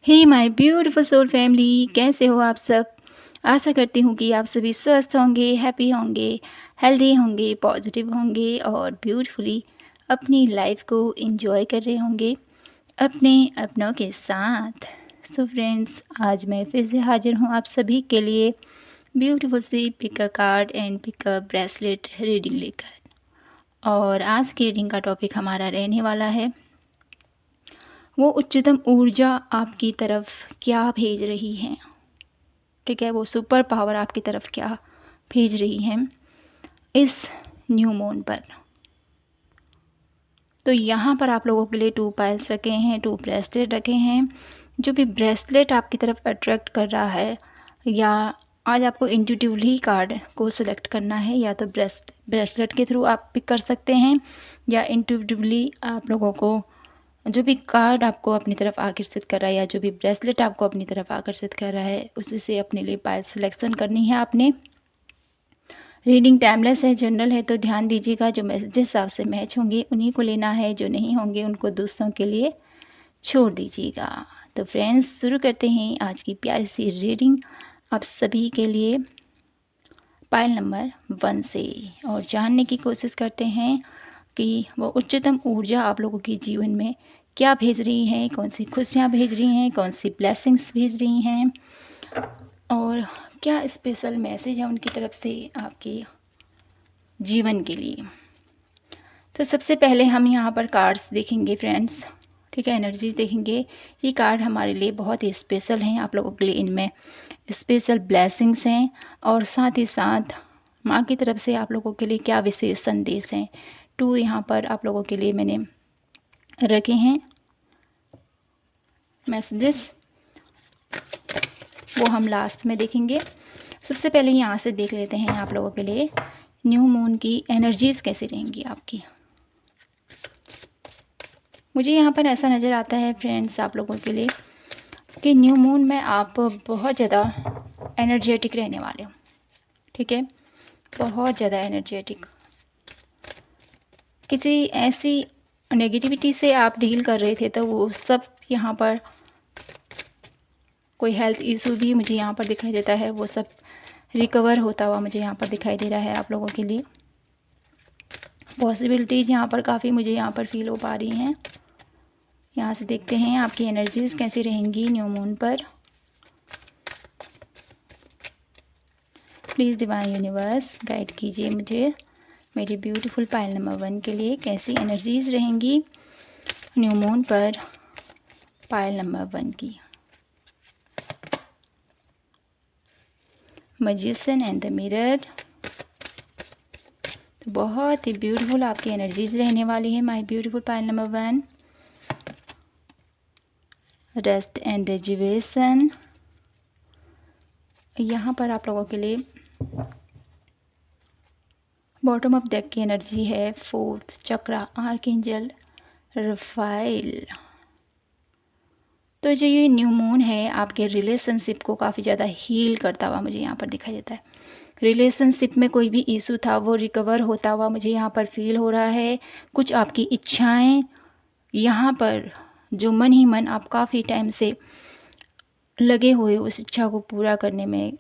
Hey my beautiful soul family, कैसे हो आप सब। आशा करती हूँ कि आप सभी स्वस्थ होंगे, हैप्पी होंगे, हेल्दी होंगे, पॉजिटिव होंगे और ब्यूटीफुली अपनी लाइफ को एंजॉय कर रहे होंगे अपने अपनों के साथ। सो फ्रेंड्स, आज मैं फिर से हाजिर हूँ आप सभी के लिए ब्यूटीफुल सी pick a card and pick a bracelet reading लेकर। और आज की रीडिंग का टॉपिक हमारा रहने वाला है, वो उच्चतम ऊर्जा आपकी तरफ क्या भेज रही है। ठीक है, वो सुपर पावर आपकी तरफ क्या भेज रही है इस न्यू मून पर। तो यहाँ पर आप लोगों के लिए 2 पायल्स रखे हैं, 2 ब्रेसलेट रखे हैं। जो भी ब्रेसलेट आपकी तरफ अट्रैक्ट कर रहा है, या आज आपको इंट्यूटिवली कार्ड को सिलेक्ट करना है, या तो ब्रेसलेट के थ्रू आप पिक कर सकते हैं, या इंट्यूटिवली आप लोगों को जो भी कार्ड आपको अपनी तरफ आकर्षित कर रहा है, या जो भी ब्रेसलेट आपको अपनी तरफ आकर्षित कर रहा है, उसी से अपने लिए पायल सिलेक्शन करनी है आपने। रीडिंग टाइमलेस है, जनरल है, तो ध्यान दीजिएगा। जो मैसेजेस आपसे मैच होंगे उन्हीं को लेना है, जो नहीं होंगे उनको दूसरों के लिए छोड़ दीजिएगा। तो फ्रेंड्स, शुरू करते हैं आज की प्यारी सी रीडिंग आप सभी के लिए पायल नंबर 1 से, और जानने की कोशिश करते हैं कि वो उच्चतम ऊर्जा आप लोगों के जीवन में क्या भेज रही है, कौन सी खुशियाँ भेज रही हैं, कौन सी ब्लेसिंग्स भेज रही हैं, और क्या स्पेशल मैसेज है उनकी तरफ से आपके जीवन के लिए। तो सबसे पहले हम यहाँ पर कार्ड्स देखेंगे फ्रेंड्स। ठीक है, एनर्जीज देखेंगे। ये कार्ड हमारे लिए बहुत ही स्पेशल हैं, आप लोगों के लिए इनमें स्पेशल ब्लेसिंग्स हैं, और साथ ही साथ माँ की तरफ से आप लोगों के लिए क्या विशेष संदेश हैं। 2 यहाँ पर आप लोगों के लिए मैंने रखे हैं मैसेजेस, वो हम लास्ट में देखेंगे। सबसे पहले यहाँ से देख लेते हैं आप लोगों के लिए न्यू मून की एनर्जीज़ कैसी रहेंगी आपकी। मुझे यहाँ पर ऐसा नज़र आता है फ्रेंड्स आप लोगों के लिए कि न्यू मून में आप बहुत ज़्यादा एनर्जेटिक रहने वाले हो। ठीक है, बहुत ज़्यादा एनर्जेटिक। किसी ऐसी नेगेटिविटी से आप डील कर रहे थे, तो वो सब यहाँ पर, कोई हेल्थ इशू भी मुझे यहाँ पर दिखाई देता है, वो सब रिकवर होता हुआ मुझे यहाँ पर दिखाई दे रहा है आप लोगों के लिए। पॉसिबिलिटीज़ यहाँ पर काफ़ी मुझे यहाँ पर फील हो पा रही हैं। यहाँ से देखते हैं आपकी एनर्जीज़ कैसी रहेंगी न्यू मून पर। प्लीज़ डिवाइन यूनिवर्स गाइड कीजिए मुझे मेरी ब्यूटीफुल पायल नंबर 1 के लिए कैसी एनर्जीज़ रहेंगी न्यू मून पर पायल नंबर 1 की। Magician and the mirror. तो बहुत ही ब्यूटीफुल आपकी एनर्जीज रहने वाली है my beautiful pile number 1। Rest and rejuvenation. यहाँ पर आप लोगों के लिए बॉटम ऑफ डेक की एनर्जी है 4th चक्रा, आर्कएंजल रफाइल। तो जो ये न्यू मून है आपके रिलेशनशिप को काफ़ी ज़्यादा हील करता हुआ मुझे यहाँ पर दिखाई देता है। रिलेशनशिप में कोई भी इशू था वो रिकवर होता हुआ मुझे यहाँ पर फील हो रहा है। कुछ आपकी इच्छाएं यहाँ पर, जो मन ही मन आप काफ़ी टाइम से लगे हुए उस इच्छा को पूरा करने में,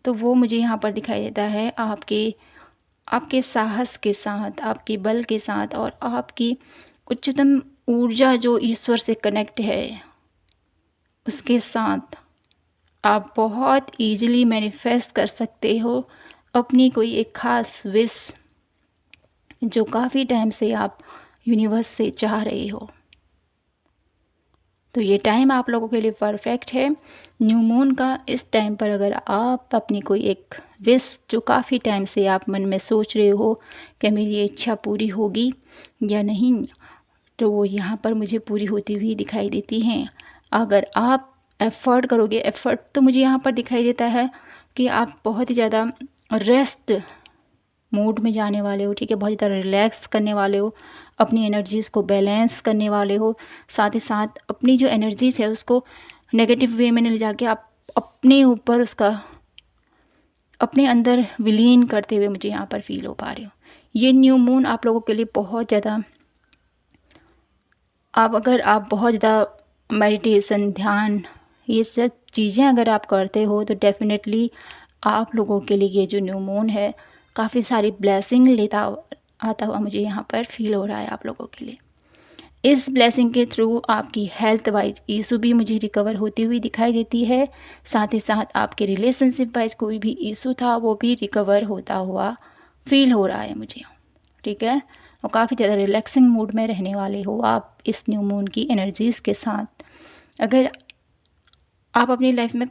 तो वो मुझे यहाँ पर दिखाई देता है आपके साहस के साथ, आपके बल के साथ, और आपकी उच्चतम ऊर्जा जो ईश्वर से कनेक्ट है उसके साथ आप बहुत ईजिली मैनिफेस्ट कर सकते हो अपनी कोई एक ख़ास विश, जो काफ़ी टाइम से आप यूनिवर्स से चाह रहे हो। तो ये टाइम आप लोगों के लिए परफेक्ट है न्यू मून का। इस टाइम पर अगर आप अपनी कोई एक विश, जो काफ़ी टाइम से आप मन में सोच रहे हो कि मेरी ये इच्छा पूरी होगी या नहीं, तो वो यहाँ पर मुझे पूरी होती हुई दिखाई देती हैं। अगर आप एफ़र्ट करोगे, एफ़र्ट तो मुझे यहाँ पर दिखाई देता है कि आप बहुत ही ज़्यादा रेस्ट मूड में जाने वाले हो। ठीक है, बहुत ज़्यादा रिलैक्स करने वाले हो, अपनी एनर्जीज़ को बैलेंस करने वाले हो। साथ ही साथ अपनी जो एनर्जीज़ है उसको नेगेटिव वे में नहीं ले जाके आप अपने ऊपर उसका अपने अंदर विलीन करते हुए मुझे यहाँ पर फील हो पा रहे हो। ये न्यू मून आप लोगों के लिए बहुत ज़्यादा, अगर आप बहुत ज़्यादा मेडिटेशन, ध्यान ये सब चीज़ें अगर आप करते हो तो डेफ़िनेटली आप लोगों के लिए ये जो न्यू मून है काफ़ी सारी ब्लेसिंग आता हुआ मुझे यहाँ पर फील हो रहा है आप लोगों के लिए। इस ब्लेसिंग के थ्रू आपकी हेल्थ वाइज इशू भी मुझे रिकवर होती हुई दिखाई देती है। साथ ही साथ आपके रिलेशनशिप वाइज कोई भी इशू था वो भी रिकवर होता हुआ फील हो रहा है मुझे, ठीक है। और काफ़ी ज़्यादा रिलैक्सिंग मूड में रहने वाले हो आप इस न्यू मून की एनर्जीज़ के साथ। अगर आप अपनी लाइफ में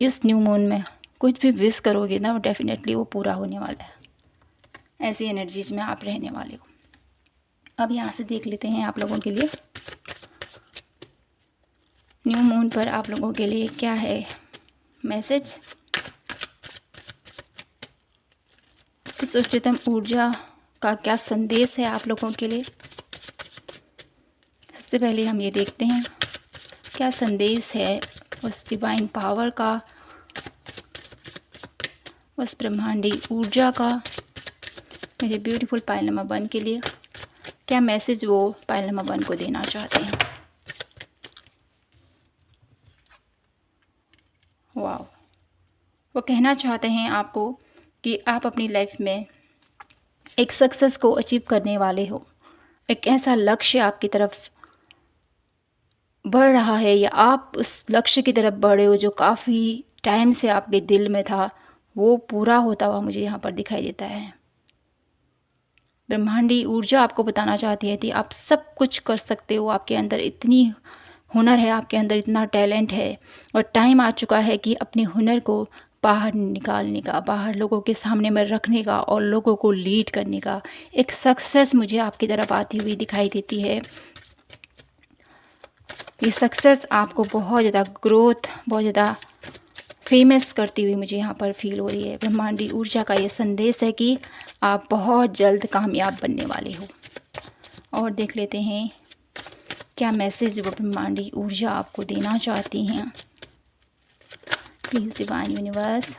इस न्यू मून में कुछ भी विश करोगे ना, वो डेफिनेटली वो पूरा होने वाला है। ऐसी एनर्जीज़ में आप रहने वाले हो। अब यहाँ से देख लेते हैं आप लोगों के लिए न्यू मून पर आप लोगों के लिए क्या है मैसेज। उस उच्चतम ऊर्जा का क्या संदेश है आप लोगों के लिए। सबसे पहले हम ये देखते हैं क्या संदेश है उस डिवाइन पावर का, उस ब्रह्मांडी ऊर्जा का मेरे ब्यूटीफुल पायल नंबर 1 के लिए। क्या मैसेज वो पायल नंबर 1 को देना चाहते हैं। वाओ, वो कहना चाहते हैं आपको कि आप अपनी लाइफ में एक सक्सेस को अचीव करने वाले हो। एक ऐसा लक्ष्य आपकी तरफ बढ़ रहा है या आप उस लक्ष्य की तरफ बढ़े हो जो काफ़ी टाइम से आपके दिल में था, वो पूरा होता हुआ मुझे यहाँ पर दिखाई देता है। ब्रह्मांडी ऊर्जा आपको बताना चाहती है कि आप सब कुछ कर सकते हो। आपके अंदर इतनी हुनर है, आपके अंदर इतना टैलेंट है और टाइम आ चुका है कि अपने हुनर को बाहर निकालने का, बाहर लोगों के सामने में रखने का और लोगों को लीड करने का। एक सक्सेस मुझे आपकी तरफ आती हुई दिखाई देती है। ये सक्सेस आपको बहुत ज़्यादा ग्रोथ, बहुत ज़्यादा फेमस करती हुई मुझे यहाँ पर फील हो रही है। ब्रह्मांडी ऊर्जा का ये संदेश है कि आप बहुत जल्द कामयाब बनने वाले हो। और देख लेते हैं क्या मैसेज वो ब्रह्मांडी ऊर्जा आपको देना चाहती हैं। प्लीज़ डिवाइन यूनिवर्स,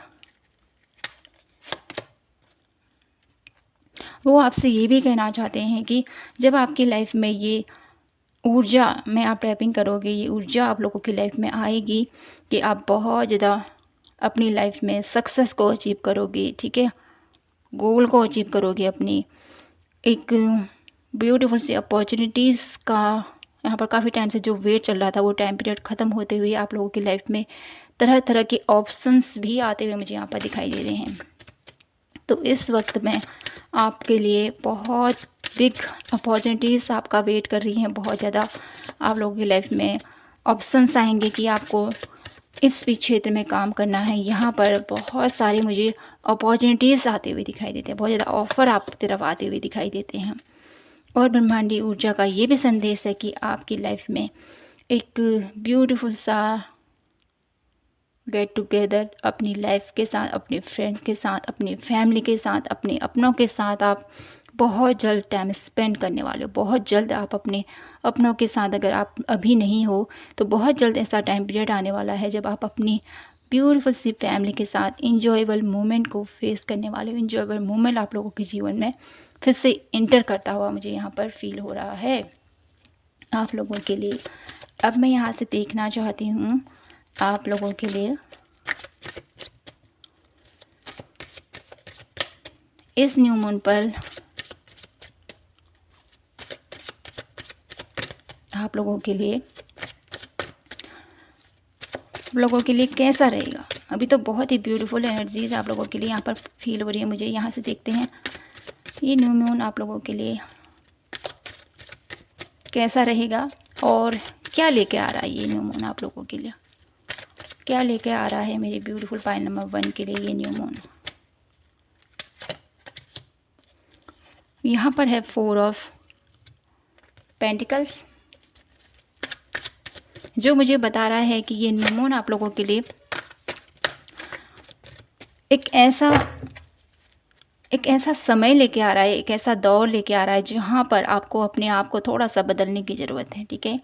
वो आपसे ये भी कहना चाहते हैं कि जब आपकी लाइफ में ये ऊर्जा में आप टैपिंग करोगे, ये ऊर्जा आप लोगों की लाइफ में आएगी कि आप बहुत ज़्यादा अपनी लाइफ में सक्सेस को अचीव करोगे, ठीक है। गोल को अचीव करोगे, अपनी एक ब्यूटीफुल सी अपॉर्चुनिटीज़ का यहाँ पर काफ़ी टाइम से जो वेट चल रहा था वो टाइम पीरियड ख़त्म होते हुए आप लोगों की लाइफ में तरह तरह के ऑप्शंस भी आते हुए मुझे यहाँ पर दिखाई दे रहे हैं। तो इस वक्त में आपके लिए बहुत बिग अपॉर्चुनिटीज़ आपका वेट कर रही हैं। बहुत ज़्यादा आप लोगों की लाइफ में ऑप्शंस आएंगे कि आपको इस भी क्षेत्र में काम करना है। यहाँ पर बहुत सारे मुझे अपॉर्चुनिटीज़ आते हुए दिखाई देते हैं, बहुत ज़्यादा ऑफ़र आपकी तरफ आते हुए दिखाई देते हैं। और ब्रह्मांडी ऊर्जा का ये भी संदेश है कि आपकी लाइफ में एक ब्यूटीफुल सा गेट टुगेदर अपनी लाइफ के साथ, अपने फ्रेंड्स के साथ, अपनी फैमिली के साथ, अपने अपनों के साथ आप बहुत जल्द टाइम स्पेंड करने वाले हो। बहुत जल्द आप अपने अपनों के साथ, अगर आप अभी नहीं हो तो बहुत जल्द ऐसा टाइम पीरियड आने वाला है जब आप अपनी ब्यूटीफुल सी फैमिली के साथ इंजॉयबल मोमेंट को फेस करने वाले हो। इंजॉयबल मोमेंट आप लोगों के जीवन में फिर से इंटर करता हुआ मुझे यहाँ पर फील हो रहा है आप लोगों के लिए। अब मैं यहाँ से देखना चाहती हूँ आप लोगों के लिए इस न्यू मून पर आप लोगों के लिए कैसा रहेगा। अभी तो बहुत ही ब्यूटीफुल एनर्जीज आप लोगों के लिए यहाँ पर फील हो रही है मुझे। यहाँ से देखते हैं ये न्यू मून आप लोगों के लिए कैसा रहेगा और क्या लेके आ रहा है ये न्यू मून आप लोगों के लिए। क्या लेके आ रहा है मेरे ब्यूटीफुल पायल नंबर 1 के लिए ये न्यू मून। यहाँ पर है 4 ऑफ पेंटिकल्स, जो मुझे बता रहा है कि ये न्यू मून आप लोगों के लिए एक ऐसा समय लेके आ रहा है, एक ऐसा दौर लेके आ रहा है जहाँ पर आपको अपने आप को थोड़ा सा बदलने की ज़रूरत है, ठीक है।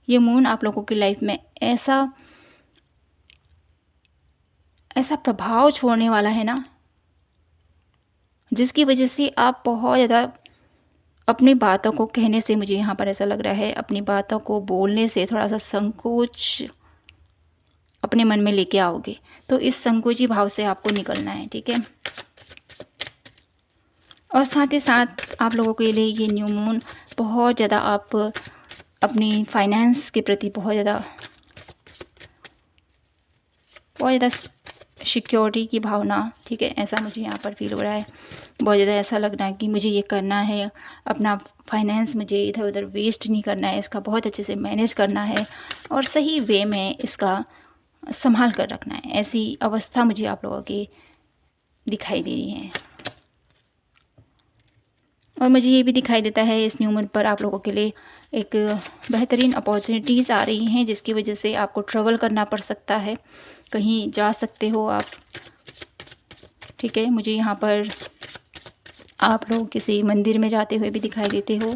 ये मून आप लोगों की लाइफ में ऐसा प्रभाव छोड़ने वाला है ना, जिसकी वजह से आप बहुत ज़्यादा अपनी बातों को कहने से, मुझे यहाँ पर ऐसा लग रहा है अपनी बातों को बोलने से थोड़ा सा संकोच अपने मन में लेके आओगे। तो इस संकोची भाव से आपको निकलना है, ठीक है। और साथ ही साथ आप लोगों के लिए ये न्यू मून बहुत ज़्यादा आप अपनी फाइनेंस के प्रति बहुत ज़्यादा सिक्योरिटी की भावना, ठीक है, ऐसा मुझे यहाँ पर फील हो रहा है। बहुत ज़्यादा ऐसा लग रहा है कि मुझे ये करना है, अपना फाइनेंस मुझे इधर उधर वेस्ट नहीं करना है, इसका बहुत अच्छे से मैनेज करना है और सही वे में इसका संभाल कर रखना है। ऐसी अवस्था मुझे आप लोगों की दिखाई दे रही है। और मुझे ये भी दिखाई देता है इस न्यू मून पर आप लोगों के लिए एक बेहतरीन अपॉर्चुनिटीज़ आ रही हैं, जिसकी वजह से आपको ट्रैवल करना पड़ सकता है, कहीं जा सकते हो आप, ठीक है। मुझे यहाँ पर आप लोग किसी मंदिर में जाते हुए भी दिखाई देते हो,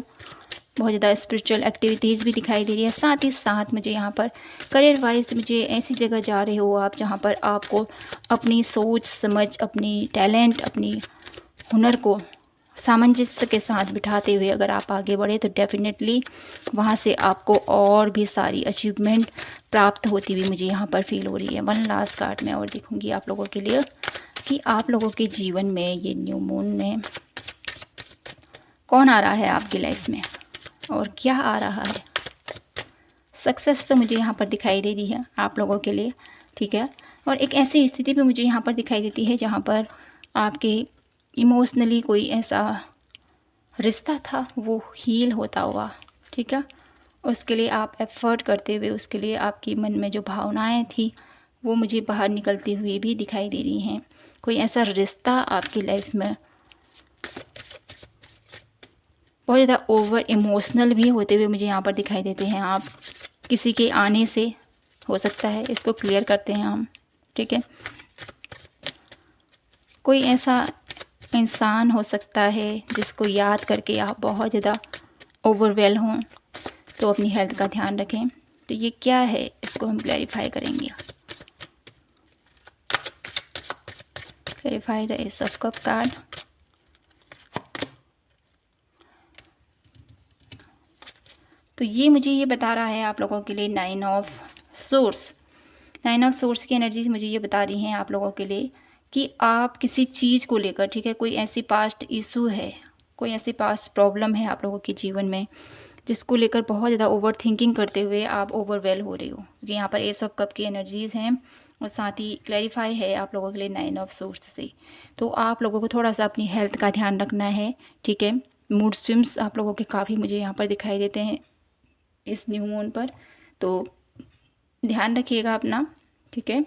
बहुत ज़्यादा स्पिरिचुअल एक्टिविटीज़ भी दिखाई दे रही है। साथ ही साथ मुझे यहाँ पर करियर वाइज मुझे ऐसी जगह जा रहे हो आप जहाँ पर आपको अपनी सोच समझ, अपनी टैलेंट, अपनी हुनर को सामंजस्य के साथ बिठाते हुए अगर आप आगे बढ़े तो डेफिनेटली वहाँ से आपको और भी सारी अचीवमेंट प्राप्त होती हुई मुझे यहाँ पर फील हो रही है। वन लास्ट कार्ड में और दिखूँगी आप लोगों के लिए कि आप लोगों के जीवन में ये न्यू मून में कौन आ रहा है आपकी लाइफ में और क्या आ रहा है। सक्सेस तो मुझे यहाँ पर दिखाई दे रही है आप लोगों के लिए, ठीक है। और एक ऐसी स्थिति भी मुझे यहाँ पर दिखाई देती है जहाँ पर आपके इमोशनली कोई ऐसा रिश्ता था वो हील होता हुआ, ठीक है। उसके लिए आप एफ़र्ट करते हुए, उसके लिए आपकी मन में जो भावनाएं थी वो मुझे बाहर निकलती हुई भी दिखाई दे रही हैं। कोई ऐसा रिश्ता आपकी लाइफ में बहुत ज़्यादा ओवर इमोशनल भी होते हुए मुझे यहाँ पर दिखाई देते हैं। आप किसी के आने से हो सकता है, इसको क्लियर करते हैं हम, ठीक है। कोई ऐसा इंसान हो सकता है जिसको याद करके आप बहुत ज़्यादा ओवरवेल हों, तो अपनी हेल्थ का ध्यान रखें। तो ये क्या है इसको हम क्लैरिफाई करेंगे। Clarify the S of cup card. तो ये मुझे ये बता रहा है आप लोगों के लिए nine of source. Nine of source की एनर्जीज मुझे ये बता रही हैं आप लोगों के लिए कि आप किसी चीज़ को लेकर, ठीक है, कोई ऐसी पास्ट इशू है, कोई ऐसी पास्ट प्रॉब्लम है आप लोगों के जीवन में जिसको लेकर बहुत ज़्यादा ओवर थिंकिंग करते हुए आप ओवरवेल हो रहे हो। क्योंकि यहाँ पर एस ऑफ कप की एनर्जीज़ हैं और साथ ही क्लैरिफाई है आप लोगों के लिए नाइन ऑफ सोर्स से। तो आप लोगों को थोड़ा सा अपनी हेल्थ का ध्यान रखना है, ठीक है। मूड स्विंग्स आप लोगों के काफ़ी मुझे यहाँ पर दिखाई देते हैं इस न्यू मून पर, तो ध्यान रखिएगा अपना, ठीक है।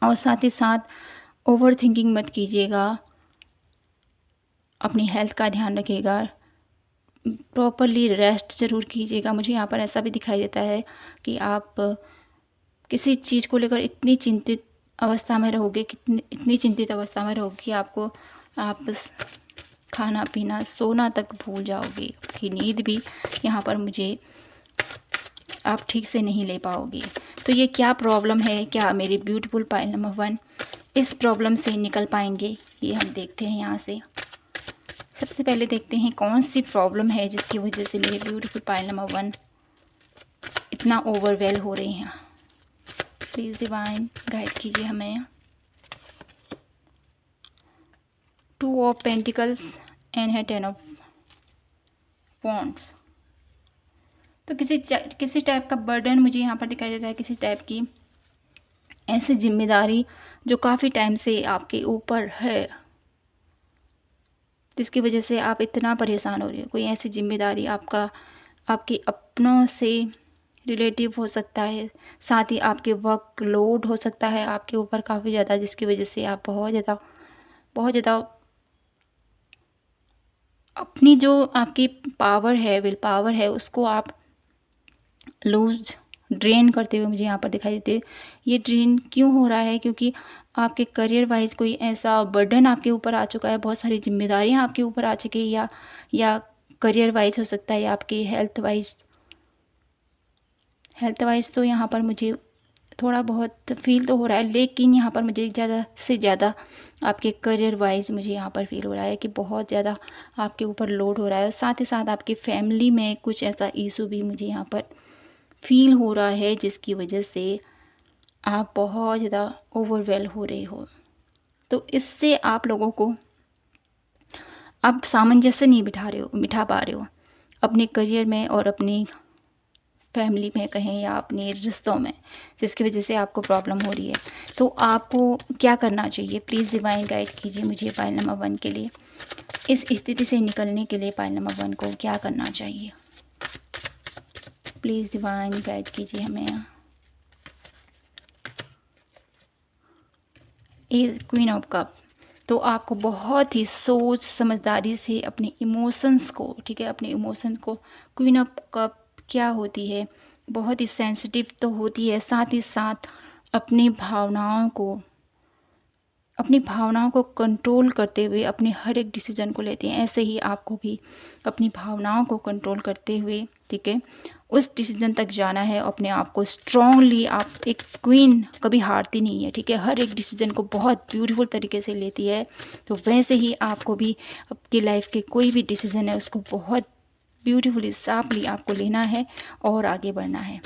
और साथ ही साथ ओवर थिंकिंग मत कीजिएगा, अपनी हेल्थ का ध्यान रखिएगा, प्रॉपरली रेस्ट ज़रूर कीजिएगा। मुझे यहाँ पर ऐसा भी दिखाई देता है कि आप किसी चीज़ को लेकर इतनी चिंतित अवस्था में रहोगे, इतनी चिंतित अवस्था में रहोगे कि आपको आप खाना पीना सोना तक भूल जाओगे। आपकी नींद भी यहाँ पर मुझे आप ठीक से नहीं ले पाओगे। तो ये क्या प्रॉब्लम है, क्या मेरी ब्यूटीफुल पाइल नंबर 1 इस प्रॉब्लम से निकल पाएंगे, ये हम देखते हैं। यहाँ से सबसे पहले देखते हैं कौन सी प्रॉब्लम है जिसकी वजह से मेरे ब्यूटीफुल पाइल नंबर 1 इतना ओवरवेल हो रही हैं। प्लीज़ डिवाइन गाइड कीजिए हमें। 2 ऑफ पेंटिकल्स एंड है 10 ऑफ वॉन्ड्स। तो किसी टाइप का बर्डन मुझे यहाँ पर दिखाई देता है, किसी टाइप की ऐसी जिम्मेदारी जो काफ़ी टाइम से आपके ऊपर है, जिसकी वजह से आप इतना परेशान हो रहे हो। कोई ऐसी जिम्मेदारी आपके अपनों से रिलेटिव हो सकता है, साथ ही आपके वर्क लोड हो सकता है आपके ऊपर काफ़ी ज़्यादा, जिसकी वजह से आप बहुत ज़्यादा अपनी जो आपकी पावर है, विल पावर है, उसको आप ड्रेन करते हुए मुझे यहाँ पर दिखाई देते हैं। ये ड्रेन क्यों हो रहा है? क्योंकि आपके करियर वाइज कोई ऐसा बर्डन आपके ऊपर आ चुका है, बहुत सारी जिम्मेदारियाँ आपके ऊपर आ चुकी है, या करियर वाइज हो सकता है, या आपकी हेल्थ वाइज तो यहाँ पर मुझे थोड़ा बहुत फील तो हो रहा है, लेकिन यहाँ पर मुझे ज़्यादा से ज़्यादा आपके करियर वाइज मुझे यहाँ पर फील हो रहा है कि बहुत ज़्यादा आपके ऊपर लोड हो रहा है। साथ ही साथ आपकी फैमिली में कुछ ऐसा इशू भी मुझे यहाँ पर फील हो रहा है, जिसकी वजह से आप बहुत ज़्यादा ओवरवेल हो रहे हो। तो इससे आप लोगों को आप सामंजस्य नहीं बिठा पा रहे हो अपने करियर में और अपनी फैमिली में कहें या अपने रिश्तों में, जिसकी वजह से आपको प्रॉब्लम हो रही है। तो आपको क्या करना चाहिए, प्लीज़ डिवाइन गाइड कीजिए मुझे पाइल नंबर 1 के लिए। इस स्थिति से निकलने के लिए पाइल नंबर 1 को क्या करना चाहिए, प्लीज़ डिवाइन गाइड कीजिए हमें। क्वीन ऑफ कप, तो आपको बहुत ही सोच समझदारी से अपने इमोशंस को, ठीक है, अपने इमोशंस को, क्वीन ऑफ कप क्या होती है, बहुत ही सेंसिटिव तो होती है, साथ ही साथ अपनी भावनाओं को कंट्रोल करते हुए अपने हर एक डिसीजन को लेते हैं। ऐसे ही आपको भी अपनी भावनाओं को कंट्रोल करते हुए, ठीक है, उस डिसीजन तक जाना है। अपने आप को स्ट्रांगली, आप एक क्वीन कभी हारती नहीं है, ठीक है, हर एक डिसीजन को बहुत ब्यूटीफुल तरीके से लेती है। तो वैसे ही आपको भी आपकी लाइफ के कोई भी डिसीजन है उसको बहुत ब्यूटीफुली साफली आपको लेना है और आगे बढ़ना है।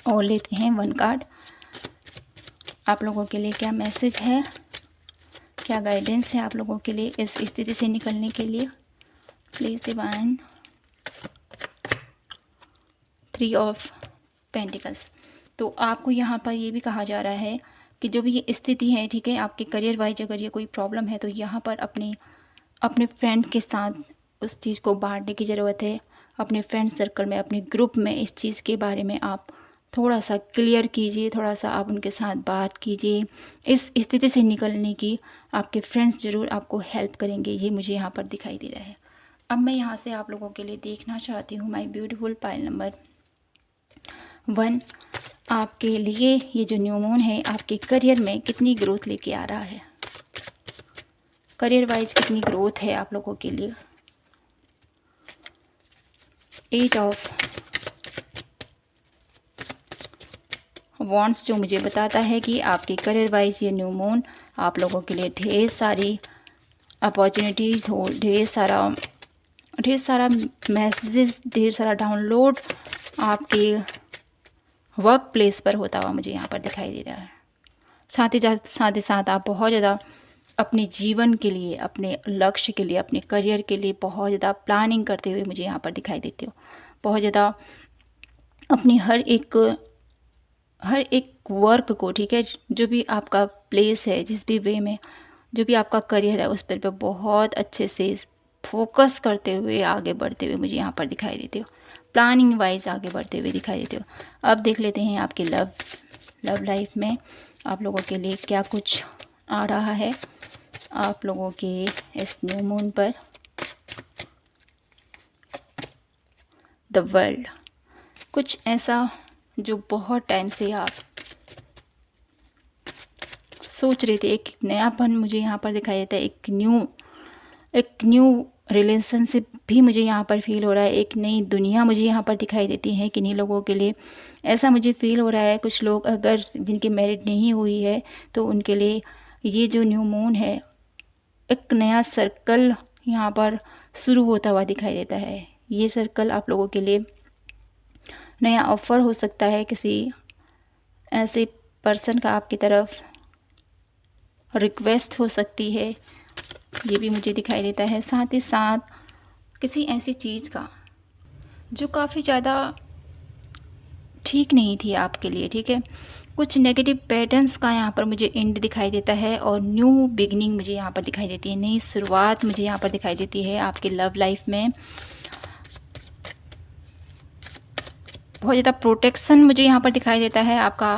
और लेते हैं 1 कार्ड, आप लोगों के लिए क्या मैसेज है, क्या गाइडेंस है आप लोगों के लिए इस स्थिति से निकलने के लिए, प्लीज़ डिवाइन। 3 ऑफ पेंटिकल्स, तो आपको यहाँ पर ये भी कहा जा रहा है कि जो भी ये स्थिति है, ठीक है, आपके करियर वाइज अगर ये कोई प्रॉब्लम है तो यहाँ पर अपने फ्रेंड के साथ उस चीज़ को बांटने की ज़रूरत है। अपने फ्रेंड सर्कल में, अपने ग्रुप में इस चीज़ के बारे में आप थोड़ा सा क्लियर कीजिए, थोड़ा सा आप उनके साथ बात कीजिए। इस स्थिति से निकलने की आपके फ्रेंड्स ज़रूर आपको हेल्प करेंगे, ये मुझे यहाँ पर दिखाई दे रहा है। अब मैं यहाँ से आप लोगों के लिए देखना चाहती हूँ माय ब्यूटीफुल पाइल नंबर 1, आपके लिए ये जो न्यू मून है आपके करियर में कितनी ग्रोथ लेके आ रहा है, करियर वाइज कितनी ग्रोथ है आप लोगों के लिए। 8 ऑफ वॉन्ड्स, जो मुझे बताता है कि आपके करियर वाइज ये न्यू मून आप लोगों के लिए ढेर सारी अपॉर्चुनिटीज हो, ढेर सारा मैसेजेस, ढेर सारा डाउनलोड आपके वर्क प्लेस पर होता हुआ मुझे यहाँ पर दिखाई दे रहा है। साथ ही साथ आप बहुत ज़्यादा अपने जीवन के लिए, अपने लक्ष्य के लिए, अपने करियर के लिए बहुत ज़्यादा प्लानिंग करते हुए मुझे यहाँ पर दिखाई देते हो। बहुत ज़्यादा अपनी हर एक वर्क को, ठीक है, जो भी आपका प्लेस है, जिस भी वे में जो भी आपका करियर है उस पर बहुत अच्छे से फोकस करते हुए आगे बढ़ते हुए मुझे यहाँ पर दिखाई देते हो, प्लानिंग वाइज आगे बढ़ते हुए दिखाई देते हो। अब देख लेते हैं आपके लव लाइफ में आप लोगों के लिए क्या कुछ आ रहा है आप लोगों के इस न्यू मून पर। द वर्ल्ड, कुछ ऐसा जो बहुत टाइम से आप सोच रहे थे, एक नयापन मुझे यहाँ पर दिखाई देता है, एक न्यू रिलेशनशिप भी मुझे यहाँ पर फील हो रहा है, एक नई दुनिया मुझे यहाँ पर दिखाई देती है किन्हीं लोगों के लिए। ऐसा मुझे फील हो रहा है कुछ लोग अगर जिनकी मैरिड नहीं हुई है तो उनके लिए ये जो न्यू मून है एक नया सर्कल यहाँ पर शुरू होता हुआ दिखाई देता है। ये सर्कल आप लोगों के लिए नया ऑफ़र हो सकता है, किसी ऐसे पर्सन का आपकी तरफ रिक्वेस्ट हो सकती है, ये भी मुझे दिखाई देता है। साथ ही साथ किसी ऐसी चीज़ का जो काफ़ी ज़्यादा ठीक नहीं थी आपके लिए, ठीक है, कुछ नेगेटिव पैटर्न्स का यहाँ पर मुझे एंड दिखाई देता है और न्यू बिगनिंग मुझे यहाँ पर दिखाई देती है, नई शुरुआत मुझे यहाँ पर दिखाई देती है आपके लव लाइफ में। बहुत ज़्यादा प्रोटेक्शन मुझे यहाँ पर दिखाई देता है आपका,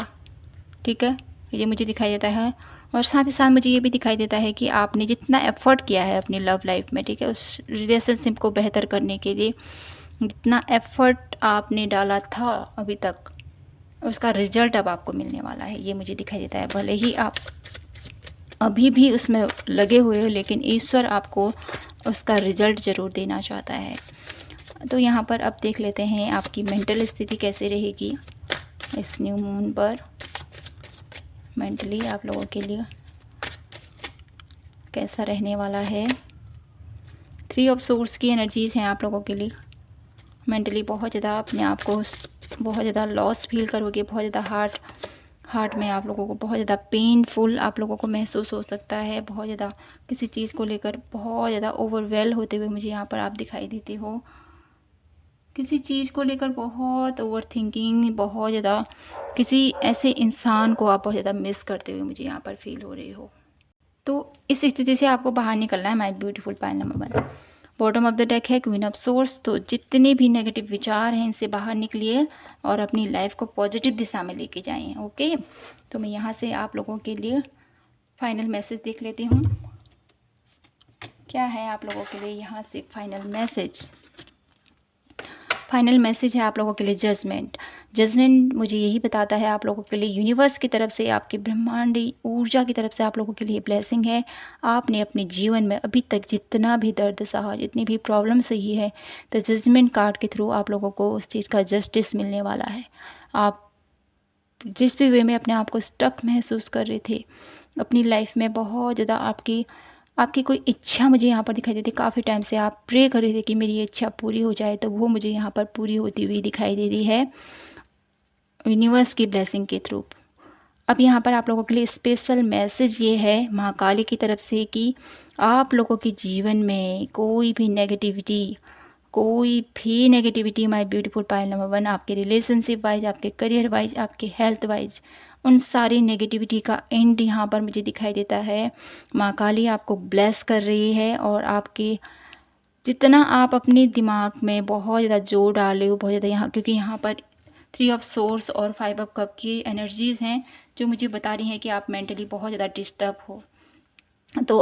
ठीक है, ये मुझे दिखाई देता है। और साथ ही साथ मुझे ये भी दिखाई देता है कि आपने जितना एफ़र्ट किया है अपनी लव लाइफ में, ठीक है, उस रिलेशनशिप को बेहतर करने के लिए जितना एफ़र्ट आपने डाला था अभी तक, उसका रिजल्ट अब आपको मिलने वाला है, ये मुझे दिखाई देता है। भले ही आप अभी भी उसमें लगे हुए हो, लेकिन ईश्वर आपको उसका रिजल्ट ज़रूर देना चाहता है। तो यहाँ पर अब देख लेते हैं आपकी मेंटल स्थिति कैसे रहेगी इस न्यू मून पर। मेंटली आप लोगों के लिए कैसा रहने वाला है। 3 ऑफ सोर्स की एनर्जीज़ हैं आप लोगों के लिए। मेंटली बहुत ज़्यादा अपने आप को बहुत ज़्यादा लॉस फील करोगे, बहुत ज़्यादा हार्ट में आप लोगों को बहुत ज़्यादा पेनफुल आप लोगों को महसूस हो सकता है, बहुत ज़्यादा किसी चीज़ को लेकर बहुत ज़्यादा ओवरवेल होते हुए मुझे यहाँ पर आप दिखाई देते हो। किसी चीज़ को लेकर बहुत ओवर थिंकिंग, बहुत ज़्यादा किसी ऐसे इंसान को आप बहुत ज़्यादा मिस करते हुए मुझे यहाँ पर फील हो रहे हो। तो इस स्थिति से आपको बाहर निकलना है my beautiful pile number 1। Bottom of the deck है क्वीन ऑफ सोर्स। तो जितने भी नेगेटिव विचार हैं इनसे बाहर निकलिए और अपनी लाइफ को पॉजिटिव दिशा में लेके जाएं। ओके, तो मैं यहाँ से आप लोगों के लिए फाइनल मैसेज देख लेती हूँ। क्या है आप लोगों के लिए यहाँ से फाइनल मैसेज? फाइनल मैसेज है आप लोगों के लिए जजमेंट। जजमेंट मुझे यही बताता है आप लोगों के लिए यूनिवर्स की तरफ से, आपकी ब्रह्मांडी ऊर्जा की तरफ से आप लोगों के लिए ब्लेसिंग है। आपने अपने जीवन में अभी तक जितना भी दर्द सहा, जितनी भी प्रॉब्लम सही है, तो जजमेंट कार्ड के थ्रू आप लोगों को उस चीज़ का जस्टिस मिलने वाला है। आप जिस भी वे में अपने आप को स्टक महसूस कर रहे थे अपनी लाइफ में, बहुत ज़्यादा आपकी कोई इच्छा मुझे यहाँ पर दिखाई देती है। काफ़ी टाइम से आप प्रे कर रहे थे कि मेरी ये इच्छा पूरी हो जाए, तो वो मुझे यहाँ पर पूरी होती हुई दिखाई दे रही है यूनिवर्स की ब्लेसिंग के थ्रू। अब यहाँ पर आप लोगों के लिए स्पेशल मैसेज ये है महाकाली की तरफ से कि आप लोगों के जीवन में कोई भी negativity my beautiful pile number 1, आपके रिलेशनशिप वाइज, आपके करियर वाइज, आपके हेल्थ वाइज, उन सारी नेगेटिविटी का एंड यहाँ पर मुझे दिखाई देता है। माँ काली आपको ब्लेस कर रही है और आपके जितना आप अपने दिमाग में बहुत ज़्यादा जोर डाले हो, बहुत ज़्यादा यहाँ, क्योंकि यहाँ पर 3 ऑफ सोर्स और 5 ऑफ कप की एनर्जीज़ हैं जो मुझे बता रही हैं कि आप मेंटली बहुत ज़्यादा डिस्टर्ब हो। तो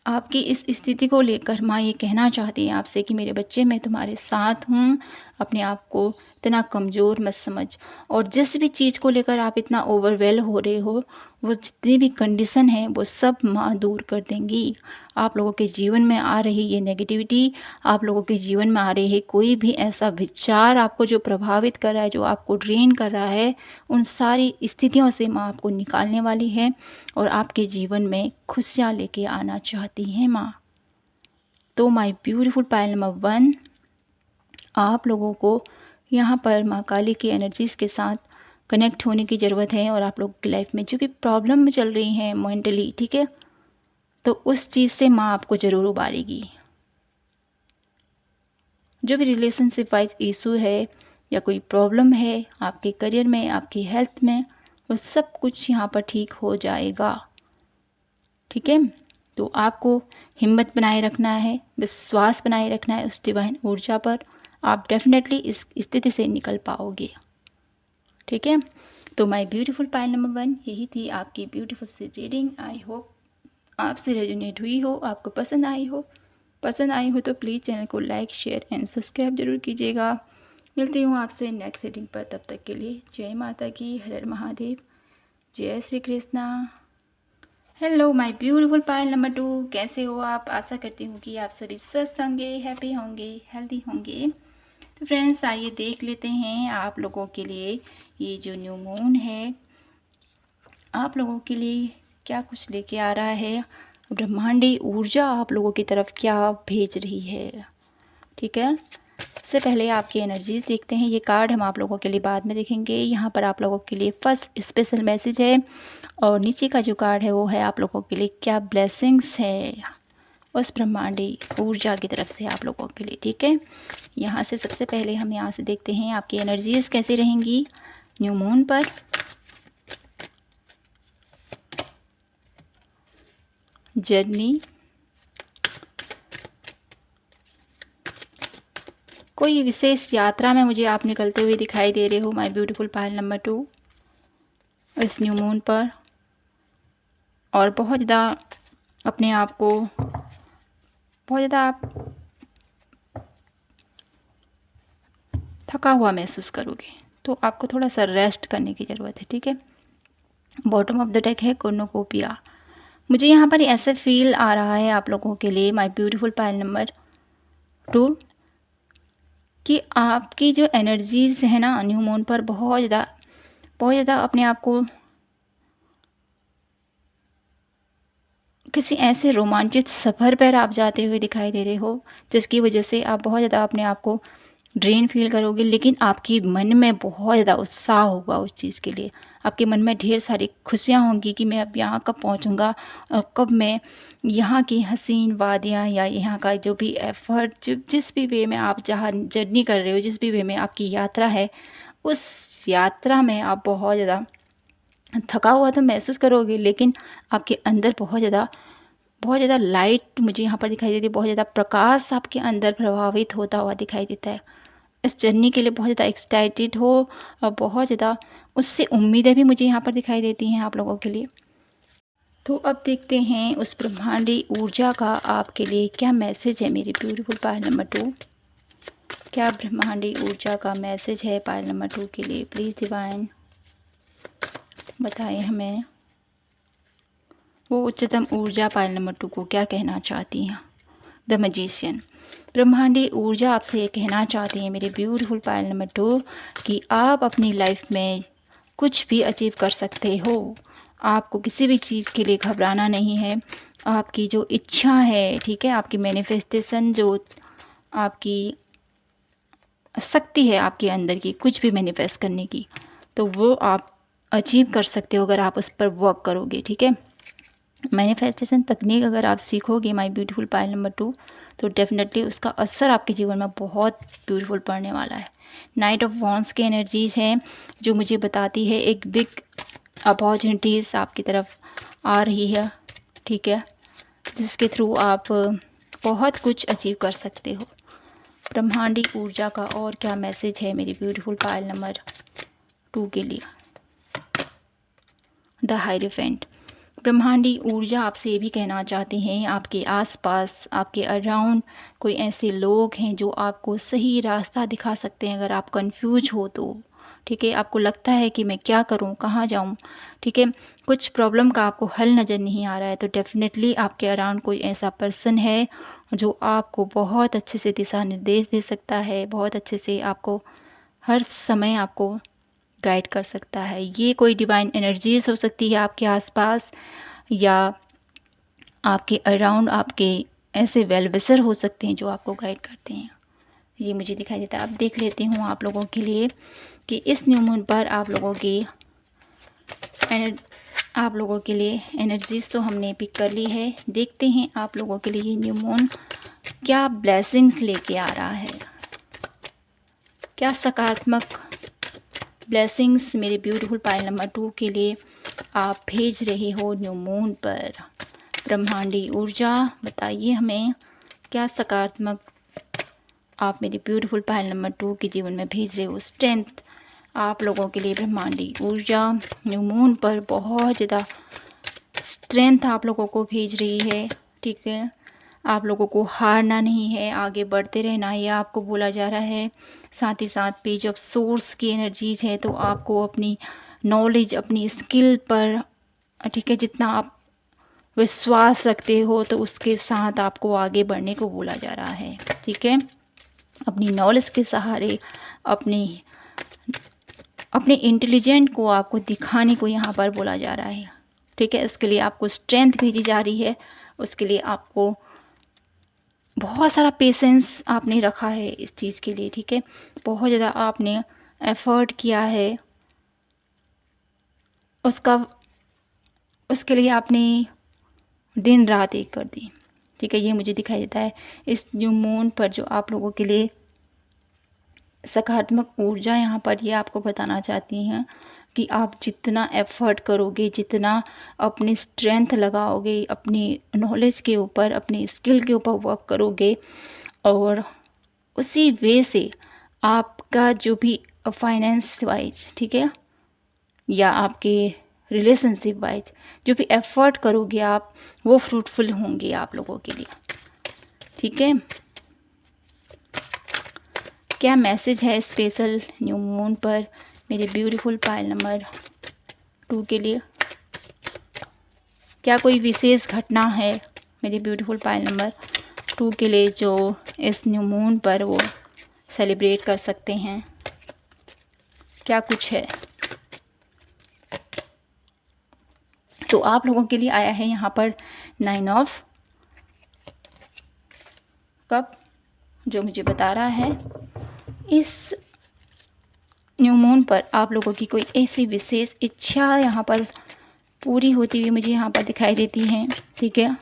आपकी इस स्थिति को लेकर माँ ये कहना चाहती है आपसे कि मेरे बच्चे, मैं तुम्हारे साथ हूँ। अपने आप को इतना कमज़ोर मत समझ, और जिस भी चीज़ को लेकर आप इतना ओवरवेल हो रहे हो, वो जितनी भी कंडीशन है वो सब माँ दूर कर देंगी। आप लोगों के जीवन में आ रही ये नेगेटिविटी, आप लोगों के जीवन में आ रही है कोई भी ऐसा विचार आपको जो प्रभावित कर रहा है, जो आपको ड्रेन कर रहा है, उन सारी स्थितियों से माँ आपको निकालने वाली है और आपके जीवन में खुशियाँ लेके आना चाहती हैं माँ। तो माय ब्यूटीफुल पाइल नंबर 1, आप लोगों को यहाँ पर माँ काली की एनर्जीज़ के साथ कनेक्ट होने की ज़रूरत है। और आप लोगों की लाइफ में जो भी प्रॉब्लम चल रही हैं मेंटली, ठीक है, तो उस चीज़ से माँ आपको ज़रूर उबारेगी। जो भी रिलेशनशिप वाइज इशू है या कोई प्रॉब्लम है आपके करियर में, आपकी हेल्थ में, वो सब कुछ यहाँ पर ठीक हो जाएगा। ठीक है, तो आपको हिम्मत बनाए रखना है, विश्वास बनाए रखना है उस डिवाइन ऊर्जा पर। आप डेफिनेटली इस स्थिति से निकल पाओगे। ठीक है, तो माय ब्यूटीफुल पाइल नंबर 1, यही थी आपकी ब्यूटीफुल सी रीडिंग। आई होप आपसे रेजोनेट हुई हो, आपको पसंद आई हो तो प्लीज़ चैनल को लाइक, शेयर एंड सब्सक्राइब जरूर कीजिएगा। मिलती हूँ आपसे नेक्स्ट रीडिंग पर, तब तक के लिए जय माता की, हर हर महादेव, जय Shri Krishna. Hello my beautiful pile number 2, कैसे हो आप? आशा करती हूँ कि आप सभी स्वस्थ होंगे, हैप्पी होंगे, हेल्दी होंगे। तो फ्रेंड्स, आइए देख लेते हैं आप लोगों के लिए ये जो न्यू मून है आप लोगों के लिए क्या कुछ लेके आ रहा है। ब्रह्मांडी ऊर्जा आप लोगों की तरफ क्या भेज रही है। ठीक है, सबसे पहले आपकी एनर्जीज़ देखते हैं। ये कार्ड हम आप लोगों के लिए बाद में देखेंगे। यहाँ पर आप लोगों के लिए फर्स्ट स्पेशल मैसेज है, और नीचे का जो कार्ड है वो है आप लोगों के लिए क्या ब्लेसिंग्स है उस ब्रह्मांडी ऊर्जा की तरफ से आप लोगों के लिए। ठीक है, यहाँ से सबसे पहले हम यहाँ से देखते हैं आपकी एनर्जीज़ कैसे रहेंगी न्यू मून पर। जर्नी, कोई विशेष यात्रा में मुझे आप निकलते हुए दिखाई दे रहे हो माय ब्यूटीफुल पाइल नंबर 2 इस न्यू मून पर, और बहुत ज़्यादा अपने आप को बहुत ज़्यादा आप थका हुआ महसूस करोगे, तो आपको थोड़ा सा रेस्ट करने की ज़रूरत है। ठीक है, बॉटम ऑफ द डेक है कॉर्नुकोपिया। मुझे यहाँ पर ऐसे फील आ रहा है आप लोगों के लिए माय ब्यूटीफुल पाइल नंबर 2 कि आपकी जो एनर्जीज़ है ना न्यू मून पर बहुत ज़्यादा अपने आप को किसी ऐसे रोमांचित सफ़र पर आप जाते हुए दिखाई दे रहे हो जिसकी वजह से आप बहुत ज़्यादा अपने आप को ड्रेन फील करोगे, लेकिन आपकी मन में बहुत ज़्यादा उत्साह होगा उस चीज़ के लिए। आपके मन में ढेर सारी खुशियाँ होंगी कि मैं अब यहाँ कब पहुँचूँगा और कब मैं यहाँ की हसीन वादियाँ या यहाँ का जो भी एफ़र्ट, जिस भी वे में आप जहाँ जर्नी कर रहे हो, जिस भी वे में आपकी यात्रा है, उस यात्रा में आप बहुत ज़्यादा थका हुआ तो महसूस करोगे, लेकिन आपके अंदर बहुत ज़्यादा लाइट मुझे यहाँ पर दिखाई देती है, बहुत ज़्यादा प्रकाश आपके अंदर प्रभावित होता हुआ दिखाई देता है। इस जर्नी के लिए बहुत ज़्यादा एक्साइटेड हो और बहुत ज़्यादा उससे उम्मीदें भी मुझे यहाँ पर दिखाई देती हैं आप लोगों के लिए। तो अब देखते हैं उस ब्रह्मांडी ऊर्जा का आपके लिए क्या मैसेज है मेरी ब्यूटीफुल पायल नंबर 2। क्या ब्रह्मांडी ऊर्जा का मैसेज है पायल नंबर 2 के लिए? प्लीज़ डिवाइन बताएं हमें वो उच्चतम ऊर्जा पायल नंबर 2 को क्या कहना चाहती हैं। द मैजिशियन, ब्रह्मांडी ऊर्जा आपसे ये कहना चाहती है मेरे ब्यूटीफुल पायल नंबर 2 कि आप अपनी लाइफ में कुछ भी अचीव कर सकते हो। आपको किसी भी चीज़ के लिए घबराना नहीं है। आपकी जो इच्छा है, ठीक है, आपकी मैनिफेस्टेशन, जो आपकी शक्ति है आपके अंदर की कुछ भी मैनिफेस्ट करने की, तो वो आप अचीव कर सकते हो अगर आप उस पर वर्क करोगे, ठीक है। मैनिफेस्टेशन तकनीक अगर आप सीखोगे माय ब्यूटीफुल पायल नंबर 2, तो डेफिनेटली उसका असर आपके जीवन में बहुत ब्यूटीफुल पड़ने वाला है। नाइट ऑफ वॉन्ड्स की एनर्जीज़ हैं जो मुझे बताती है एक बिग अपॉर्चुनिटीज़ आपकी तरफ आ रही है, ठीक है, जिसके थ्रू आप बहुत कुछ अचीव कर सकते हो। ब्रह्मांडी ऊर्जा का और क्या मैसेज है मेरी ब्यूटीफुल पायल नंबर 2 के लिए? द हायरोफेंट, ब्रह्मांडी ऊर्जा आपसे ये भी कहना चाहते हैं आपके आसपास, आपके अराउंड कोई ऐसे लोग हैं जो आपको सही रास्ता दिखा सकते हैं अगर आप कंफ्यूज हो तो, ठीक है। आपको लगता है कि मैं क्या करूं, कहाँ जाऊं, ठीक है, कुछ प्रॉब्लम का आपको हल नज़र नहीं आ रहा है, तो डेफिनेटली आपके अराउंड कोई ऐसा पर्सन है जो आपको बहुत अच्छे से दिशा निर्देश दे सकता है, बहुत अच्छे से आपको हर समय आपको गाइड कर सकता है। ये कोई डिवाइन एनर्जीज हो सकती है आपके आसपास या आपके अराउंड, आपके ऐसे वेल विशर हो सकते हैं जो आपको गाइड करते हैं। ये मुझे दिखाई देता है। अब देख लेती हूँ आप लोगों के लिए कि इस न्यू मून पर आप लोगों के लिए एनर्जीज़ तो हमने पिक कर ली है। देखते हैं आप लोगों के लिए ये न्यू मून क्या ब्लेसिंग्स लेके आ रहा है, क्या सकारात्मक ब्लेसिंग्स मेरे ब्यूटीफुल पायल नंबर 2 के लिए आप भेज रहे हो न्यू मून पर। ब्रह्मांडी ऊर्जा बताइए हमें क्या सकारात्मक आप मेरे ब्यूटीफुल पायल नंबर 2 के जीवन में भेज रहे हो। स्ट्रेंथ आप लोगों के लिए ब्रह्मांडी ऊर्जा न्यू मून पर बहुत ज़्यादा स्ट्रेंथ आप लोगों को भेज रही है, ठीक है। आप लोगों को हारना नहीं है, आगे बढ़ते रहना है, यह आपको बोला जा रहा है। साथ ही साथ पेज ऑफ सोर्स की एनर्जीज़ है, तो आपको अपनी नॉलेज, अपनी स्किल पर, ठीक है, जितना आप विश्वास रखते हो तो उसके साथ आपको आगे बढ़ने को बोला जा रहा है, ठीक है। अपनी नॉलेज के सहारे अपने इंटेलिजेंट को आपको दिखाने को यहाँ पर बोला जा रहा है, ठीक है। उसके लिए आपको स्ट्रेंथ भेजी जा रही है, उसके लिए आपको बहुत सारा पेशेंस आपने रखा है इस चीज़ के लिए, ठीक है। बहुत ज़्यादा आपने एफर्ट किया है, उसके लिए आपने दिन रात एक कर दी, ठीक है। ये मुझे दिखाई देता है इस न्यू मून पर जो आप लोगों के लिए सकारात्मक ऊर्जा यहाँ पर ये आपको बताना चाहती हैं कि आप जितना एफर्ट करोगे, जितना अपनी स्ट्रेंथ लगाओगे, अपनी नॉलेज के ऊपर, अपनी स्किल के ऊपर वर्क करोगे, और उसी वे से आपका जो भी फाइनेंस वाइज, ठीक है, या आपके रिलेशनशिप वाइज जो भी एफर्ट करोगे आप, वो फ्रूटफुल होंगे आप लोगों के लिए, ठीक है। क्या मैसेज है स्पेशल न्यू मून पर मेरे ब्यूटीफुल पायल नंबर 2 के लिए? क्या कोई विशेष घटना है मेरे ब्यूटीफुल पायल नंबर 2 के लिए जो इस न्यू मून पर वो सेलिब्रेट कर सकते हैं? क्या कुछ है? तो आप लोगों के लिए आया है यहाँ पर 9 ऑफ कप, जो मुझे बता रहा है इस न्यू मून पर आप लोगों की कोई ऐसी विशेष इच्छा यहाँ पर पूरी होती हुई मुझे यहाँ पर दिखाई देती है, ठीक है।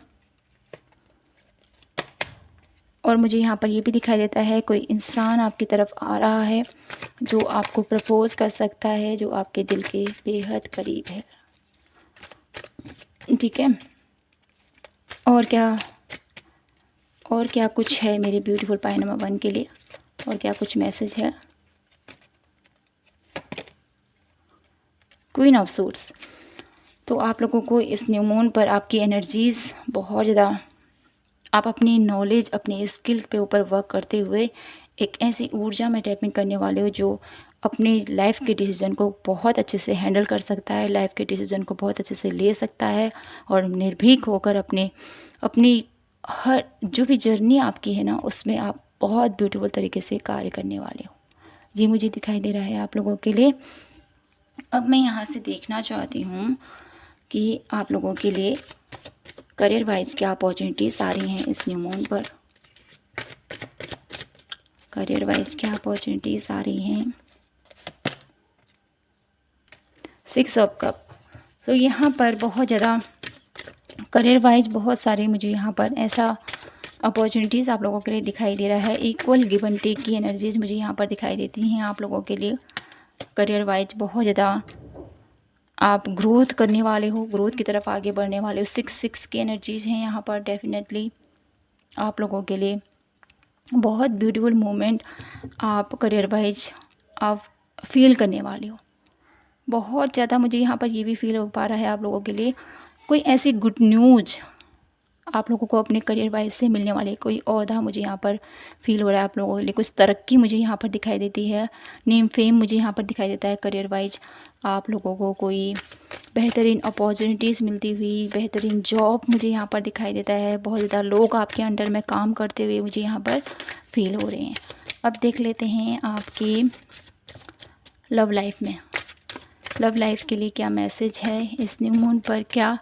और मुझे यहाँ पर ये भी दिखाई देता है कोई इंसान आपकी तरफ आ रहा है जो आपको प्रपोज कर सकता है, जो आपके दिल के बेहद करीब है, ठीक है। और क्या कुछ है मेरे ब्यूटीफुल पाई नंबर 1 के लिए, और क्या कुछ मैसेज है। Queen of suits. तो आप लोगों को इस न्यू मून पर आपकी एनर्जीज़ बहुत ज़्यादा, आप अपनी नॉलेज, अपने स्किल पे ऊपर वर्क करते हुए एक ऐसी ऊर्जा में टैपिंग करने वाले हो जो अपनी लाइफ के डिसीज़न को बहुत अच्छे से हैंडल कर सकता है, लाइफ के डिसीज़न को बहुत अच्छे से ले सकता है और निर्भीक होकर अपनी हर जो भी जर्नी आपकी है ना, उसमें आप बहुत ब्यूटीफुल तरीके से कार्य करने वाले हो। ये मुझे दिखाई दे रहा है आप लोगों के लिए। अब मैं यहाँ से देखना चाहती हूँ कि आप लोगों के लिए करियर वाइज क्या अपॉर्चुनिटीज़ आ रही हैं इस न्यू मून पर। करियर वाइज क्या अपॉर्चुनिटीज़ आ रही हैं। 6 ऑफ कप। तो यहाँ पर बहुत ज़्यादा करियर वाइज बहुत सारे मुझे यहाँ पर ऐसा अपॉर्चुनिटीज़ आप लोगों के लिए दिखाई दे रहा है। इक्वल गिव एंड टेक की एनर्जीज़ मुझे यहाँ पर दिखाई देती हैं आप लोगों के लिए। करियर वाइज बहुत ज़्यादा आप ग्रोथ करने वाले हो, ग्रोथ की तरफ आगे बढ़ने वाले हो। 6 की एनर्जीज़ हैं यहाँ पर डेफिनेटली आप लोगों के लिए। बहुत ब्यूटीफुल मोमेंट आप करियर वाइज आप फील करने वाले हो। बहुत ज़्यादा मुझे यहाँ पर ये भी फील हो पा रहा है आप लोगों के लिए कोई ऐसी गुड न्यूज़ आप लोगों को अपने करियर वाइज से मिलने वाले, कोई ओहदा मुझे यहाँ पर फील हो रहा है आप लोगों के लिए। कुछ तरक्की मुझे यहाँ पर दिखाई देती है, नेम फेम मुझे यहाँ पर दिखाई देता है। करियर वाइज आप लोगों को कोई बेहतरीन अपॉर्चुनिटीज़ मिलती हुई, बेहतरीन जॉब मुझे यहाँ पर दिखाई देता है। बहुत ज़्यादा लोग आपके अंडर में काम करते हुए मुझे यहाँ पर फील हो रहे हैं। अब देख लेते हैं आपकी लव लाइफ में, लव लाइफ के लिए क्या मैसेज है इस न्यू मून पर, क्या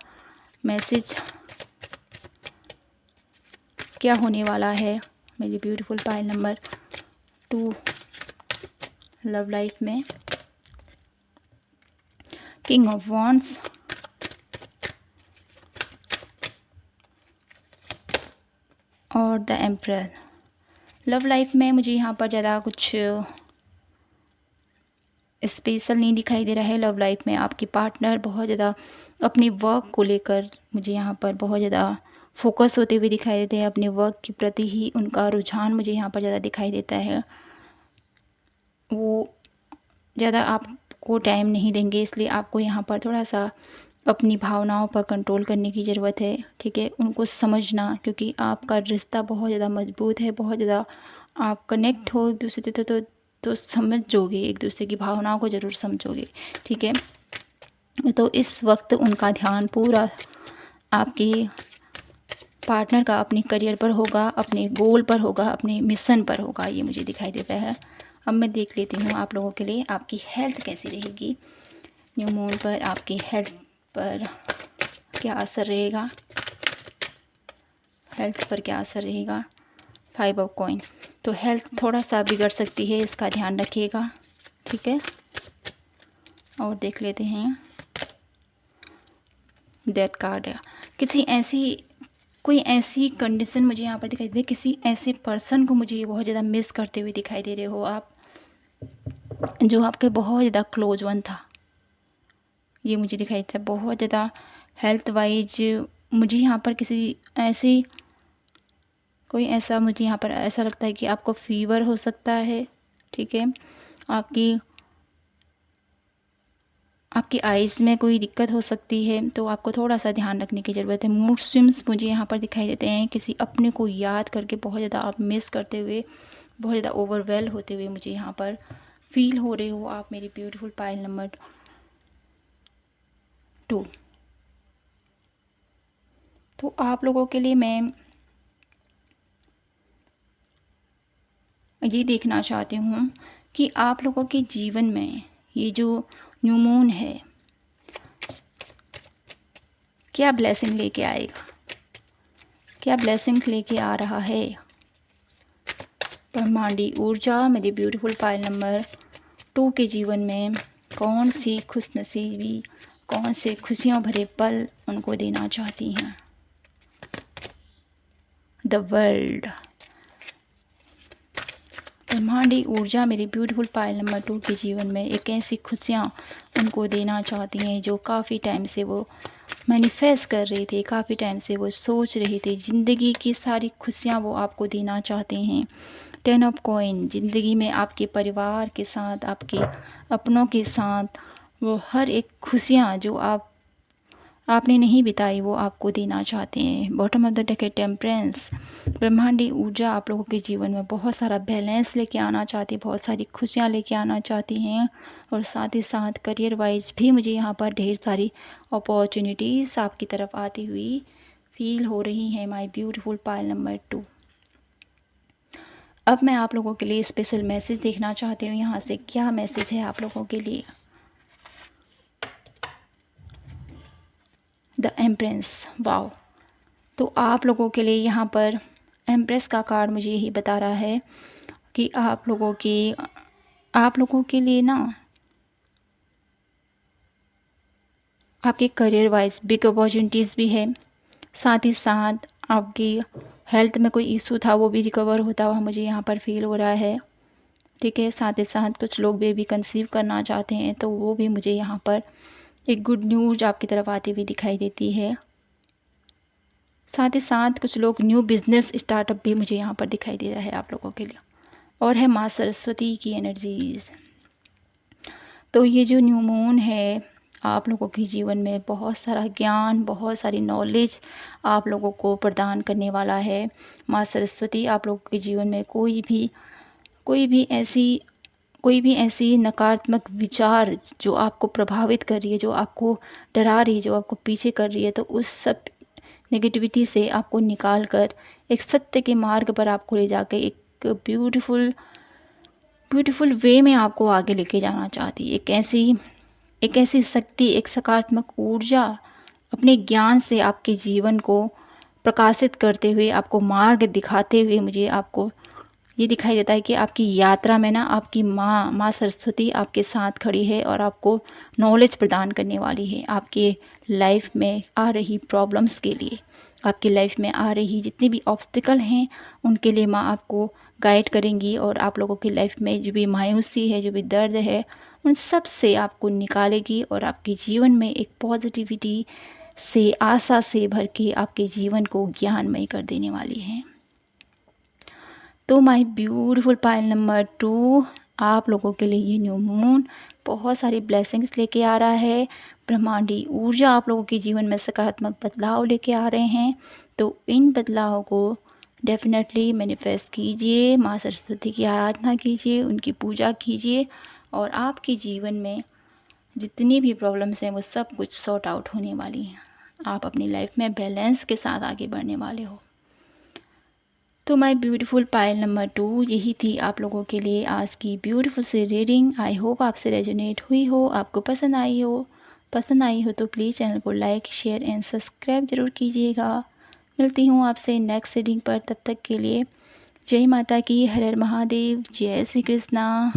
मैसेज क्या होने वाला है मेरी beautiful pile number 2 love life में। किंग ऑफ वॉन्ड्स और द एम्परर। लव लाइफ में मुझे यहाँ पर ज़्यादा कुछ स्पेशल नहीं दिखाई दे रहा है। लव लाइफ में आपकी पार्टनर बहुत ज़्यादा अपने वर्क को लेकर मुझे यहाँ पर बहुत ज़्यादा फोकस होते हुए दिखाई देते हैं। अपने वर्क के प्रति ही उनका रुझान मुझे यहाँ पर ज़्यादा दिखाई देता है। वो ज़्यादा आपको टाइम नहीं देंगे, इसलिए आपको यहाँ पर थोड़ा सा अपनी भावनाओं पर कंट्रोल करने की ज़रूरत है, ठीक है। उनको समझना, क्योंकि आपका रिश्ता बहुत ज़्यादा मजबूत है, बहुत ज़्यादा आप कनेक्ट हो एक दूसरे से तो समझोगे, एक दूसरे की भावनाओं को ज़रूर समझोगे, ठीक है। तो इस वक्त उनका ध्यान पूरा आपके पार्टनर का अपने करियर पर होगा, अपने गोल पर होगा, अपने मिशन पर होगा, ये मुझे दिखाई देता है। अब मैं देख लेती हूँ आप लोगों के लिए आपकी हेल्थ कैसी रहेगी न्यू मून पर, आपकी हेल्थ पर क्या असर रहेगा, हेल्थ पर क्या असर रहेगा। 5 ऑफ कॉइन। तो हेल्थ थोड़ा सा बिगड़ सकती है, इसका ध्यान रखिएगा, ठीक है। और देख लेते हैं डेथ कार्ड है। कोई ऐसी कंडीशन मुझे यहाँ पर दिखाई दे, किसी ऐसे पर्सन को मुझे बहुत ज़्यादा मिस करते हुए दिखाई दे रहे हो आप, जो आपके बहुत ज़्यादा क्लोज वन था, ये मुझे दिखाई देता है। बहुत ज़्यादा हेल्थ वाइज मुझे यहाँ पर कोई ऐसा मुझे यहाँ पर ऐसा लगता है कि आपको फीवर हो सकता है, ठीक है। आपकी आइज़ में कोई दिक्कत हो सकती है, तो आपको थोड़ा सा ध्यान रखने की ज़रूरत है। मूड स्विंग्स मुझे यहाँ पर दिखाई देते हैं, किसी अपने को याद करके बहुत ज़्यादा आप मिस करते हुए, बहुत ज़्यादा ओवरवेल होते हुए मुझे यहाँ पर फील हो रहे हो आप मेरी ब्यूटीफुल पाइल नंबर 2। तो आप लोगों के लिए मैं ये देखना चाहती हूँ कि आप लोगों के जीवन में ये जो न्यू मून है क्या ब्लेसिंग लेके आएगा, क्या ब्लेसिंग लेके आ रहा है। ब्रह्मांडी ऊर्जा मेरे ब्यूटीफुल पायल नंबर 2 के जीवन में कौन सी खुशनसीबी, कौन से खुशियों भरे पल उनको देना चाहती हैं। The world. ब्रह्मांडी ऊर्जा मेरी ब्यूटीफुल पायल नंबर 2 के जीवन में एक ऐसी खुशियाँ उनको देना चाहती हैं जो काफ़ी टाइम से वो मैनिफेस्ट कर रहे थे, काफ़ी टाइम से वो सोच रहे थे। ज़िंदगी की सारी खुशियाँ वो आपको देना चाहते हैं। 10 ऑफ कॉइन। ज़िंदगी में आपके परिवार के साथ, आपके अपनों के साथ वो हर एक खुशियाँ जो आपने नहीं बिताई वो आपको देना चाहते हैं। बॉटम ऑफ द डेक है टेम्परेंस। ब्रह्मांडी ऊर्जा आप लोगों के जीवन में बहुत सारा बैलेंस लेके आना चाहती है, बहुत सारी खुशियाँ लेके आना चाहती हैं। और साथ ही साथ करियर वाइज भी मुझे यहाँ पर ढेर सारी अपॉर्चुनिटीज़ आपकी तरफ आती हुई फील हो रही हैं। My beautiful pile number 2। अब मैं आप लोगों के लिए स्पेशल मैसेज देखना चाहती हूँ, यहाँ से क्या मैसेज है आप लोगों के लिए। The empress. वाओ। तो आप लोगों के लिए यहाँ पर एम्प्रेस का कार्ड मुझे यही बता रहा है कि आप लोगों के लिए ना आपके करियर वाइज बिग अपॉर्चुनिटीज़ भी है। साथ ही साथ आपकी हेल्थ में कोई इशू था वो भी रिकवर होता हुआ मुझे यहाँ पर फील हो रहा है। ठीक है। साथ ही साथ कुछ लोग बेबी कंसीव करना चाहते हैं तो वो भी मुझे यहाँ पर एक गुड न्यूज़ आपकी तरफ आती हुई दिखाई देती है। साथ ही साथ कुछ लोग न्यू बिज़नेस स्टार्टअप भी मुझे यहाँ पर दिखाई दे रहा है आप लोगों के लिए। और है माँ सरस्वती की एनर्जीज़। तो ये जो न्यू मून है आप लोगों के जीवन में बहुत सारा ज्ञान, बहुत सारी नॉलेज आप लोगों को प्रदान करने वाला है। माँ सरस्वती आप लोगों के जीवन में कोई भी ऐसी नकारात्मक विचार जो आपको प्रभावित कर रही है, जो आपको डरा रही है, जो आपको पीछे कर रही है, तो उस सब नेगेटिविटी से आपको निकाल कर एक सत्य के मार्ग पर आपको ले जाकर एक ब्यूटीफुल वे में आपको आगे लेके जाना चाहती है। एक ऐसी शक्ति, एक सकारात्मक ऊर्जा अपने ज्ञान से आपके जीवन को प्रकाशित करते हुए, आपको मार्ग दिखाते हुए मुझे आपको ये दिखाई देता है कि आपकी यात्रा में ना आपकी माँ सरस्वती आपके साथ खड़ी है और आपको नॉलेज प्रदान करने वाली है। आपके लाइफ में आ रही प्रॉब्लम्स के लिए, आपकी लाइफ में आ रही जितनी भी ऑब्स्टिकल हैं उनके लिए माँ आपको गाइड करेंगी और आप लोगों की लाइफ में जो भी मायूसी है, जो भी दर्द है, उन सब से आपको निकालेगी और आपके जीवन में एक पॉजिटिविटी से, आशा से भर के आपके जीवन को ज्ञानमय कर देने वाली है। तो माय ब्यूटीफुल पायल नंबर 2 आप लोगों के लिए ये न्यू मून बहुत सारी ब्लेसिंग्स लेके आ रहा है। ब्रह्मांडी ऊर्जा आप लोगों के जीवन में सकारात्मक बदलाव लेके आ रहे हैं। तो इन बदलावों को डेफिनेटली मैनिफेस्ट कीजिए, माँ सरस्वती की आराधना कीजिए, उनकी पूजा कीजिए और आपके जीवन में जितनी भी प्रॉब्लम्स हैं वो सब कुछ सॉर्ट आउट होने वाली हैं। आप अपनी लाइफ में बैलेंस के साथ आगे बढ़ने वाले हो। तो माय ब्यूटीफुल पायल नंबर 2 यही थी आप लोगों के लिए आज की ब्यूटीफुल सी रीडिंग। आई होप आपसे रेजोनेट हुई हो, आपको पसंद आई हो तो प्लीज़ चैनल को लाइक, शेयर एंड सब्सक्राइब ज़रूर कीजिएगा। मिलती हूँ आपसे नेक्स्ट रीडिंग पर, तब तक के लिए जय माता की, हर हर महादेव, जय श्री कृष्णा।